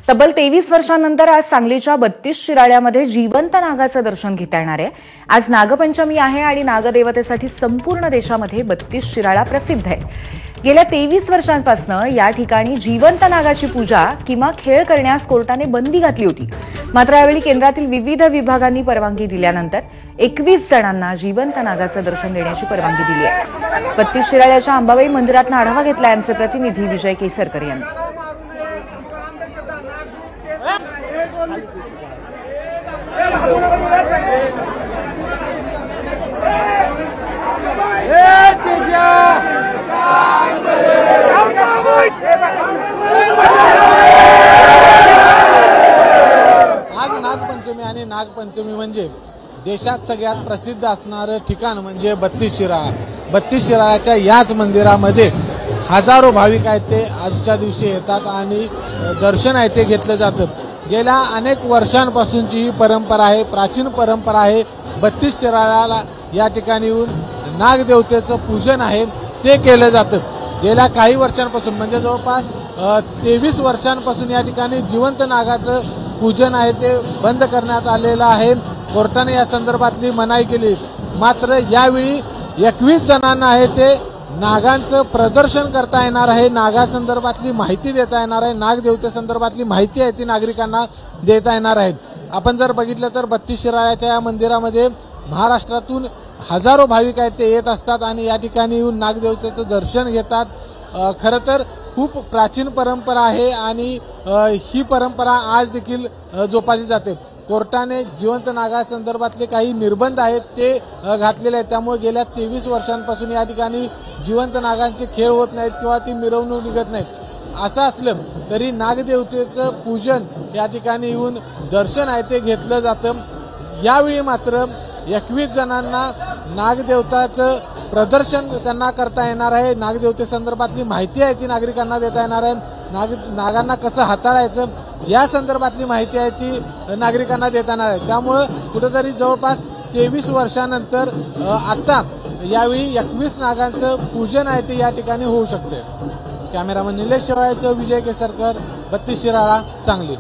तब्बल 23 वर्षांनंतर आज सांगलीच्या 32 शिराळ्यामध्ये जिवंत नागाचं दर्शन घेता येणार आहे। आज नागपंचमी आहे आणि नागदेवतेसाठी संपूर्ण देशामध्ये 32 शिराळा प्रसिद्ध आहे। गेल्या 23 वर्षांपासून या ठिकाणी जिवंत नागाची पूजा किंवा खेळ करण्यास कोर्टाने बंदी घातली होती। मात्र यावेळी केंद्रातील विविध विभागांनी परवानगी दिल्यानंतर 21 जणांना जिवंत नागाचं दर्शन देण्याची परवानगी दिली आहे। 32 शिराळ्याच्या अंबाबाई मंदिरात आढावा घेतला आमचे प्रतिनिधी विजय केसरकर यांनी। आज नागपंचमी आणि नागपंचमी म्हणजे देशात सगळ्यात प्रसिद्ध असणारं ठिकाण म्हणजे 32 शिराळा। 32 शिराळ्याच्या याच मंदिरामध्ये हजारो भाविक आहेत ते आजच्या दिवशी येतात आणि दर्शन आहे ते घेतलं जातं। गेल्या अनेक वर्षांपासूनची ही परंपरा आहे, प्राचीन परंपरा आहे। 32 शिराळ्याला या ठिकाणी येऊन नागदेवतेचं पूजन आहे ते केलं जातं। गेल्या काही वर्षांपासून म्हणजे जवळपास 23 वर्षांपासून या ठिकाणी जिवंत नागाचं पूजन आहे ते बंद करण्यात आलेलं आहे। कोर्टाने या संदर्भातली मनाई केली, मात्र यावेळी 21 जणांना आहे ते नागांचं प्रदर्शन करता येणार आहे, नागासंदर्भातली माहिती देता येणार आहे, नागदेवतेसंदर्भातली माहिती आहे ती नागरिकांना देता येणार आहे। आपण जर बघितलं तर 32 शिराळ्याच्या या मंदिरामध्ये महाराष्ट्रातून हजारो भाविक आहेत ते येत असतात आणि या ठिकाणी येऊन नागदेवतेचं दर्शन घेतात। खरं तर खूप प्राचीन परंपरा आहे आणि ही परंपरा आज देखील जोपासली जाते। कोर्टाने जिवंत नागासंदर्भातले काही निर्बंध आहेत ते घातलेले आहेत, त्यामुळे गेल्या 23 वर्षांपासून या ठिकाणी जिवंत नागांचे खेळ होत नाहीत किंवा ती मिरवणूक निघत नाही। असं असलं तरी नागदेवतेचं पूजन या ठिकाणी येऊन दर्शन आहे ते घेतलं जातं। यावेळी मात्र 21 जणांना नागदेवताचं प्रदर्शन त्यांना करता येणार आहे, नागदेवतेसंदर्भातली माहिती आहे ती नागरिकांना देता येणार आहे, नागांना कसं हाताळायचं या संदर्भातली माहिती आहे ती नागरिकांना देता येणार आहे। त्यामुळे कुठेतरी जवळपास 23 वर्षानंतर आता यावेळी 21 नागांचं पूजन आहे ते या ठिकाणी होऊ शकते। कॅमेरामन निलेश शेवाळ्यासह विजय केसरकर, 32 शिराळा, सांगली।